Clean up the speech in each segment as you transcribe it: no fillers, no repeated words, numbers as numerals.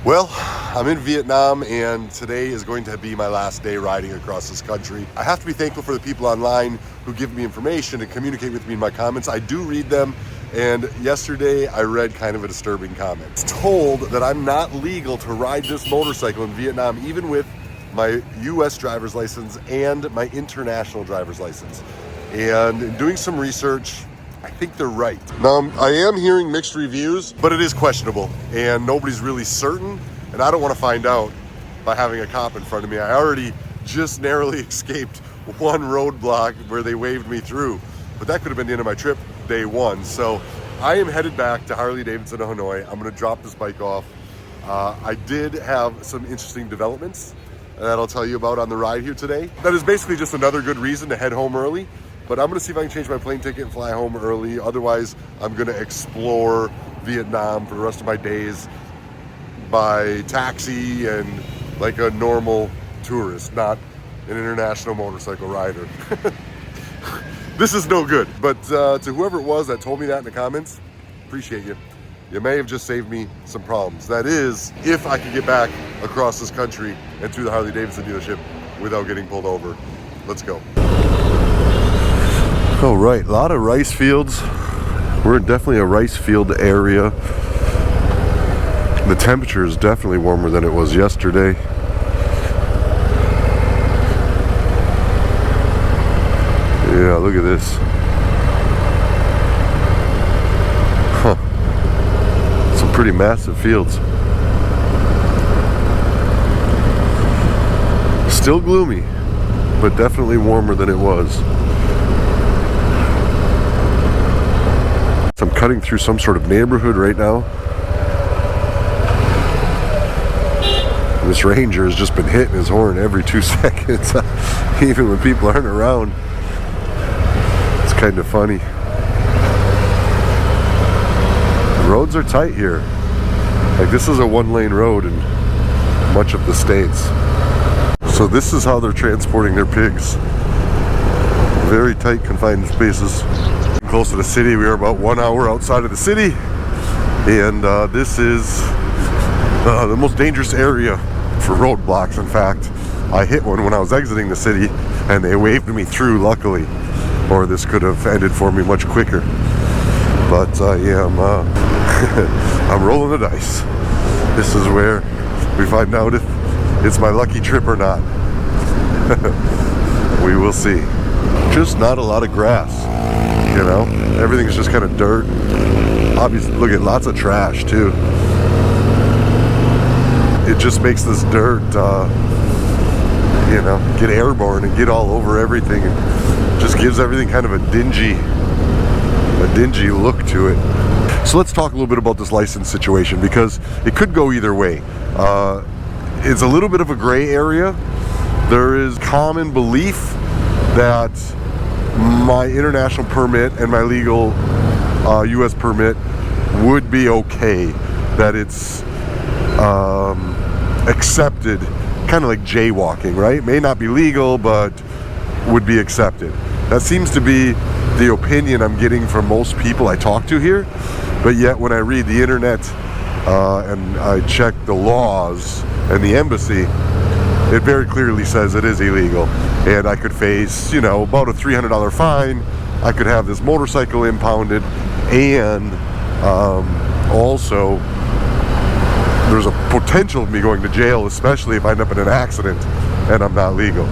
Well, I'm in Vietnam and today is going to be my last day riding across this country. I have to be thankful for the people online who give me information and communicate with me in my comments. I do read them, and yesterday I read kind of a disturbing comment. It's told that I'm not legal to ride this motorcycle in Vietnam, even with my US driver's license and my international driver's license. And in doing some research, I think they're right. Now, I am hearing mixed reviews, but it is questionable and nobody's really certain, and I don't want to find out by having a cop in front of me. I already just narrowly escaped one roadblock where they waved me through, but that could have been the end of my trip day one. So I am headed back to Harley-Davidson, Illinois. I'm going to drop this bike off. I did have some interesting developments that I'll tell you about on the ride here today. That is basically just another good reason to head home early. But I'm gonna see if I can change my plane ticket and fly home early. Otherwise, I'm gonna explore Vietnam for the rest of my days by taxi and like a normal tourist, not an international motorcycle rider. This is no good. But to whoever it was that told me that in the comments, appreciate you. You may have just saved me some problems. That is, if I could get back across this country and through the Harley-Davidson dealership without getting pulled over. Let's go. Oh, right, a lot of rice fields. We're in definitely a rice field area. The temperature is definitely warmer than it was yesterday. Yeah, look at this. Huh. Some pretty massive fields. Still gloomy, but definitely warmer than it was. I'm cutting through some sort of neighborhood right now. This ranger has just been hitting his horn every 2 seconds, even when people aren't around. It's kind of funny. The roads are tight here. Like, this is a one-lane road in much of the States. So this is how they're transporting their pigs. Very tight, confined spaces. Close to the city. We are about 1 hour outside of the city, and this is the most dangerous area for roadblocks. In fact, I hit one when I was exiting the city and they waved me through, luckily, or this could have ended for me much quicker. But yeah, I'm rolling the dice. This is where we find out if it's my lucky trip or not. We will see. Just not a lot of grass. You know, everything's just kind of dirt. Obviously, look at lots of trash too. It just makes this dirt, you know, get airborne and get all over everything, and just gives everything kind of a dingy look to it. So let's talk a little bit about this license situation, because it could go either way. It's a little bit of a gray area. There is common belief that my international permit and my legal US permit would be okay, that it's accepted, kind of like jaywalking, right? May not be legal, but would be accepted. That seems to be the opinion I'm getting from most people I talk to here, but yet when I read the internet and I check the laws and the embassy, it very clearly says it is illegal, and I could face, you know, about a $300 fine. I could have this motorcycle impounded, and also there's a potential of me going to jail, especially if I end up in an accident and I'm not legal.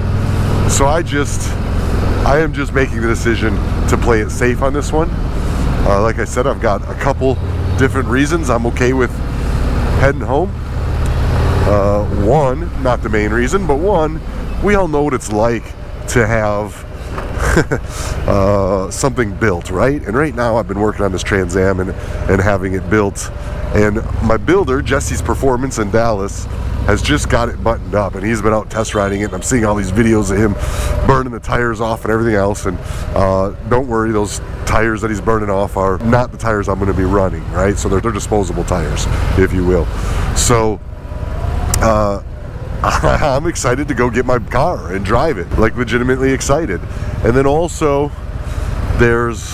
So I am just making the decision to play it safe on this one. Like I said, I've got a couple different reasons I'm okay with heading home. One, not the main reason, but one, we all know what it's like to have something built, right? And right now I've been working on this Trans Am and having it built, and my builder, Jesse's Performance in Dallas, has just got it buttoned up, and he's been out test riding it, and I'm seeing all these videos of him burning the tires off and everything else. And don't worry, those tires that he's burning off are not the tires I'm going to be running, right? So they're disposable tires, if you will. So I'm excited to go get my car and drive it, like legitimately excited. And then also there's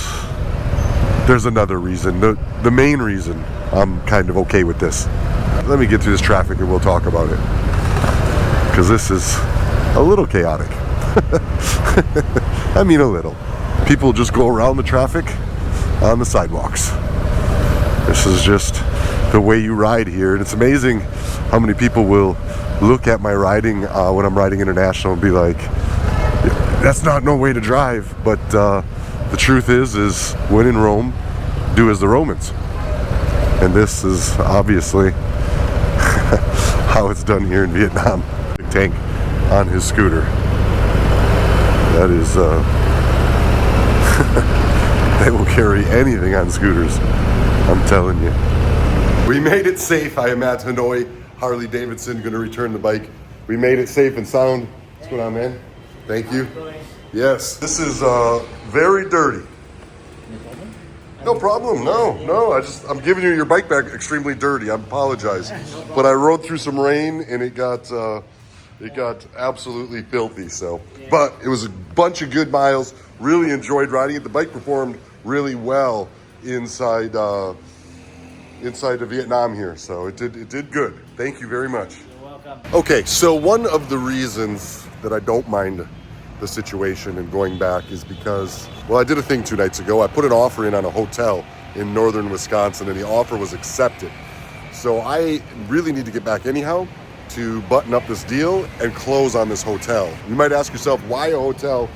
another reason, the main reason I'm kind of okay with this. Let me get through this traffic and we'll talk about it, because this is a little chaotic. I mean a little. People just go around the traffic on the sidewalks. This is just the way you ride here, and it's amazing how many people will look at my riding when I'm riding international and be like, that's not no way to drive. But the truth is when in Rome, do as the Romans. And this is obviously how it's done here in Vietnam. Big tank on his scooter. That is, they will carry anything on scooters, I'm telling you. We made it safe. I am at Hanoi. Harley Davidson, going to return the bike. We made it safe and sound. What's going on, man? Thank you. Yes, this is very dirty. No problem. No. I'm giving you your bike back extremely dirty. I apologize, but I rode through some rain and it got absolutely filthy. So, but it was a bunch of good miles. Really enjoyed riding it. The bike performed really well inside of Vietnam here. So it did good. Thank you very much. You're welcome. Okay, so one of the reasons that I don't mind the situation and going back is because, well, I did a thing 2 nights ago. I put an offer in on a hotel in northern Wisconsin and the offer was accepted. So I really need to get back anyhow to button up this deal and close on this hotel. You might ask yourself, why a hotel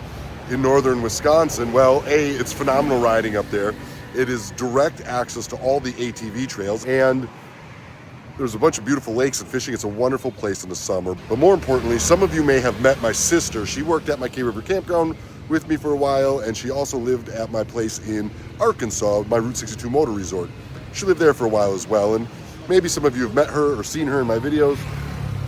in northern Wisconsin? Well, A, it's phenomenal riding up there. It is direct access to all the ATV trails, and there's a bunch of beautiful lakes and fishing. It's a wonderful place in the summer. But more importantly, some of you may have met my sister. She worked at my K River campground with me for a while, and she also lived at my place in Arkansas, my Route 62 Moto Resort. She lived there for a while as well, and maybe some of you have met her or seen her in my videos.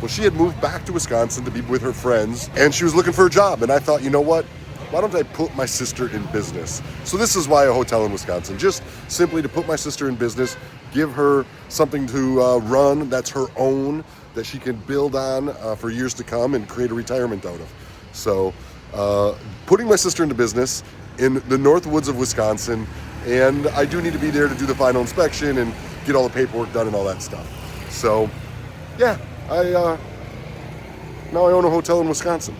Well, she had moved back to Wisconsin to be with her friends, and she was looking for a job, and I thought, you know what? Why don't I put my sister in business? So this is why a hotel in Wisconsin, just simply to put my sister in business, give her something to run that's her own, that she can build on for years to come and create a retirement out of. So putting my sister into business in the north woods of Wisconsin, and I do need to be there to do the final inspection and get all the paperwork done and all that stuff. So yeah, now I own a hotel in Wisconsin.